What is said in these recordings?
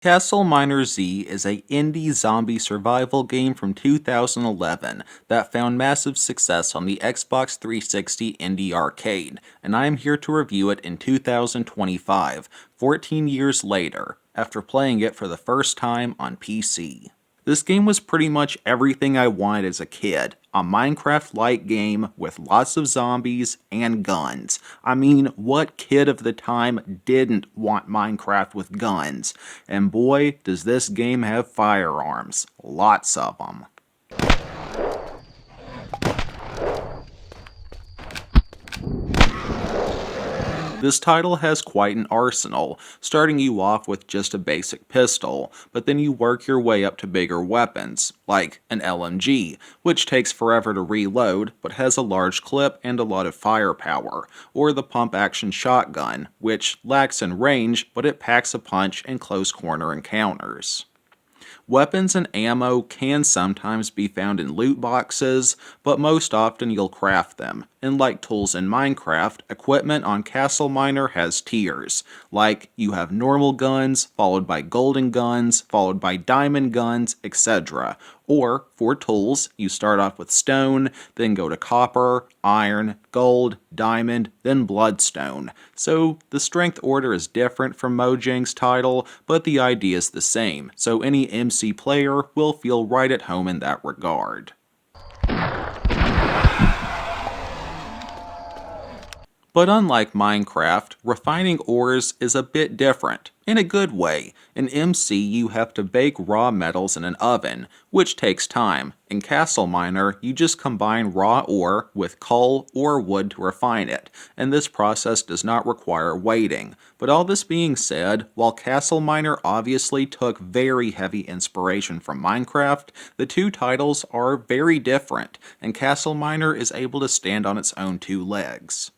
Castleminer Z is a indie zombie survival game from 2011 that found massive success on the Xbox 360 Indie Arcade, and I am here to review it in 2025, 14 years later, after playing it for the first time on PC. This game was pretty much everything I wanted as a kid. A Minecraft-like game with lots of zombies and guns. I mean, what kid of the time didn't want Minecraft with guns? And boy, does this game have firearms. Lots of them. This title has quite an arsenal, starting you off with just a basic pistol, but then you work your way up to bigger weapons, like an LMG, which takes forever to reload but has a large clip and a lot of firepower, or the pump-action shotgun, which lacks in range but it packs a punch in close quarter encounters. Weapons and ammo can sometimes be found in loot boxes, but most often you'll craft them. And like tools in Minecraft, equipment on Castleminer has tiers. Like, you have normal guns, followed by golden guns, followed by diamond guns, etc. Or, for tools, you start off with stone, then go to copper, iron, gold, diamond, then bloodstone. So, the strength order is different from Mojangs' title, but the idea is the same, so any MC player will feel right at home in that regard. But unlike Minecraft, refining ores is a bit different, in a good way. In MC, you have to bake raw metals in an oven, which takes time. In Castleminer, you just combine raw ore with coal or wood to refine it, and this process does not require waiting. But all this being said, while Castleminer obviously took very heavy inspiration from Minecraft, the two titles are very different, and Castleminer is able to stand on its own two legs.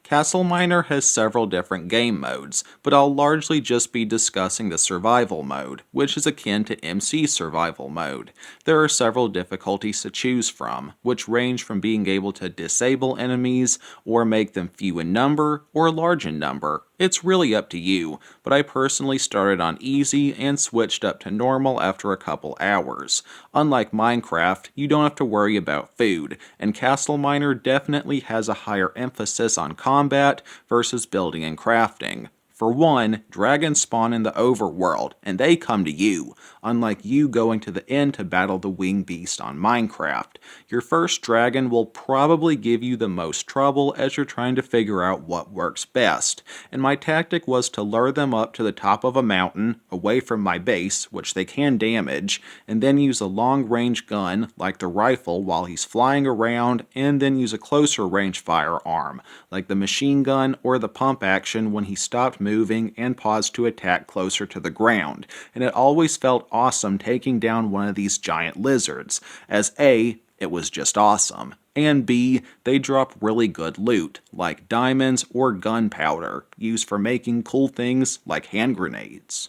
Castleminer has several different game modes, but I'll largely just be discussing the survival mode, which is akin to MC survival mode. There are several difficulties to choose from, which range from being able to disable enemies, or make them few in number, or large in number. It's really up to you, but I personally started on easy and switched up to normal after a couple hours. Unlike Minecraft, you don't have to worry about food, and Castleminer definitely has a higher emphasis on combat versus building and crafting. For one, dragons spawn in the overworld, and they come to you, unlike you going to the end to battle the winged beast on Minecraft. Your first dragon will probably give you the most trouble as you're trying to figure out what works best, and my tactic was to lure them up to the top of a mountain, away from my base, which they can damage, and then use a long-range gun, like the rifle, while he's flying around, and then use a closer range firearm, like the machine gun or the pump action when he stopped moving and paused to attack closer to the ground, and it always felt awesome taking down one of these giant lizards, as A, it was just awesome, and B, they drop really good loot, like diamonds or gunpowder, used for making cool things like hand grenades.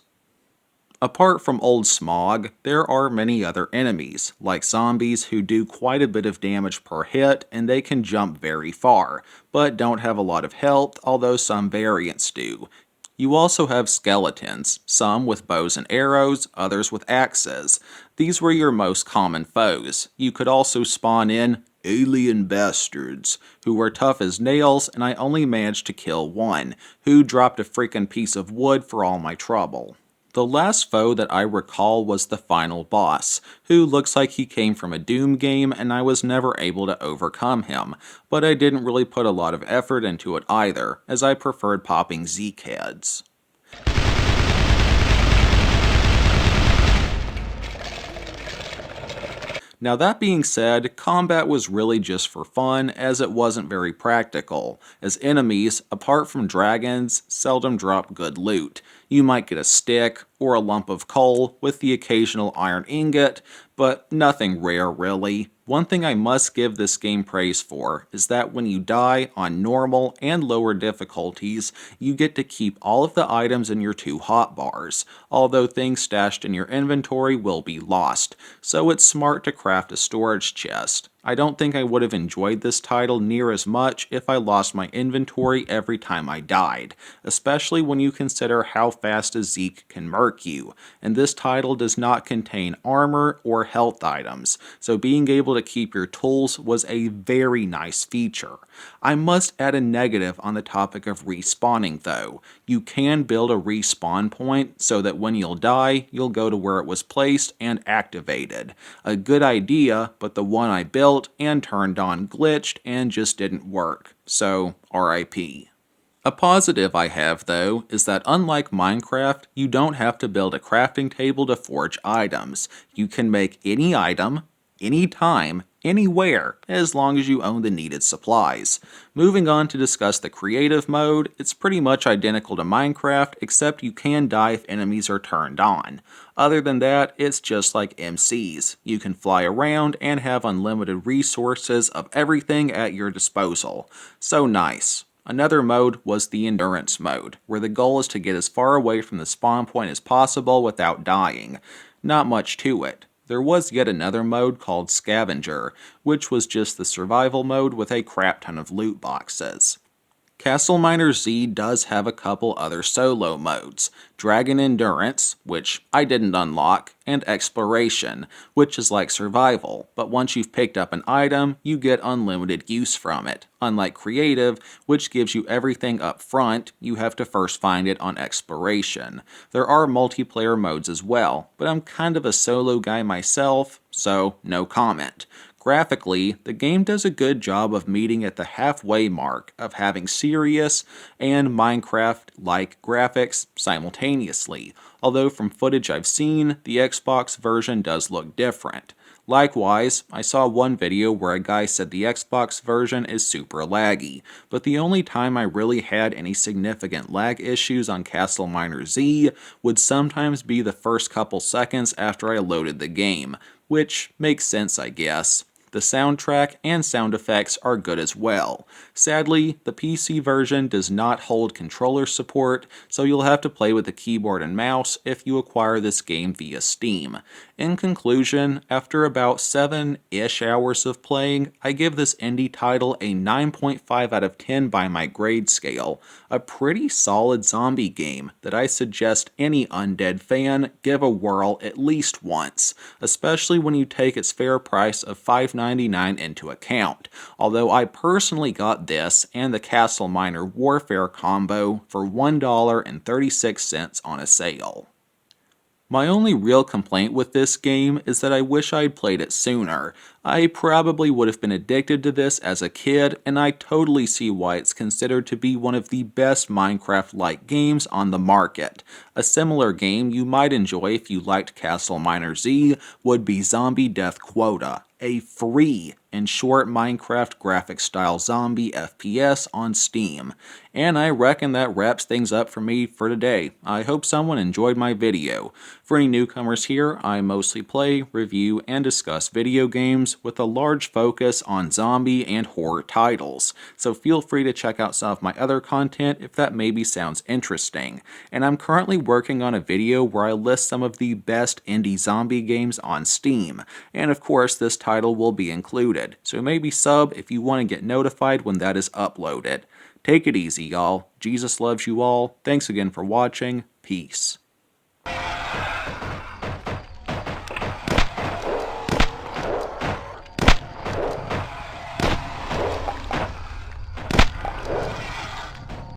Apart from Old Smog, there are many other enemies, like zombies who do quite a bit of damage per hit and they can jump very far, but don't have a lot of health, although some variants do. You also have skeletons, some with bows and arrows, others with axes. These were your most common foes. You could also spawn in alien bastards, who were tough as nails, and I only managed to kill one, who dropped a freaking piece of wood for all my trouble. The last foe that I recall was the final boss, who looks like he came from a Doom game and I was never able to overcome him, but I didn't really put a lot of effort into it either, as I preferred popping Zeke heads. Now that being said, combat was really just for fun as it wasn't very practical, as enemies, apart from dragons, seldom drop good loot. You might get a stick or a lump of coal with the occasional iron ingot, but nothing rare really. One thing I must give this game praise for is that when you die on normal and lower difficulties, you get to keep all of the items in your two hotbars, although things stashed in your inventory will be lost, so it's smart to craft a storage chest. I don't think I would have enjoyed this title near as much if I lost my inventory every time I died, especially when you consider how fast a Zeke can murk you, and this title does not contain armor or health items, so being able to keep your tools was a very nice feature. I must add a negative on the topic of respawning though. You can build a respawn point so that when you'll die, you'll go to where it was placed and activated. A good idea, but the one I built and turned on glitched and just didn't work. So, RIP. A positive I have, though, is that unlike Minecraft, you don't have to build a crafting table to forge items. You can make any item, anytime, anywhere, as long as you own the needed supplies. Moving on to discuss the creative mode, it's pretty much identical to Minecraft, except you can die if enemies are turned on. Other than that, it's just like MCs. You can fly around and have unlimited resources of everything at your disposal. So nice. Another mode was the endurance mode, where the goal is to get as far away from the spawn point as possible without dying. Not much to it. There was yet another mode called Scavenger, which was just the survival mode with a crap ton of loot boxes. Castleminer Z does have a couple other solo modes, Dragon Endurance, which I didn't unlock, and Exploration, which is like survival, but once you've picked up an item, you get unlimited use from it. Unlike Creative, which gives you everything up front, you have to first find it on Exploration. There are multiplayer modes as well, but I'm kind of a solo guy myself, so no comment. Graphically, the game does a good job of meeting at the halfway mark of having serious and Minecraft-like graphics simultaneously, although from footage I've seen, the Xbox version does look different. Likewise, I saw one video where a guy said the Xbox version is super laggy, but the only time I really had any significant lag issues on Castleminer Z would sometimes be the first couple seconds after I loaded the game, which makes sense I guess. The soundtrack and sound effects are good as well. Sadly, the PC version does not hold controller support, so you'll have to play with the keyboard and mouse if you acquire this game via Steam. In conclusion, after about 7-ish hours of playing, I give this indie title a 9.5 out of 10 by my grade scale. A pretty solid zombie game that I suggest any undead fan give a whirl at least once, especially when you take its fair price of $5.99 into account, although I personally got this and the Castleminer Warfare combo for $1.36 on a sale. My only real complaint with this game is that I wish I'd played it sooner. I probably would have been addicted to this as a kid, and I totally see why it's considered to be one of the best Minecraft-like games on the market. A similar game you might enjoy if you liked Castleminer Z would be Zombie Death Quota, a free and short Minecraft graphic style zombie FPS on Steam. And I reckon that wraps things up for me for today. I hope someone enjoyed my video. For any newcomers here, I mostly play, review, and discuss video games with a large focus on zombie and horror titles, so feel free to check out some of my other content if that maybe sounds interesting. And I'm currently working on a video where I list some of the best indie zombie games on Steam, and of course this title will be included, so maybe sub if you want to get notified when that is uploaded. Take it easy, y'all. Jesus loves you all. Thanks again for watching. Peace.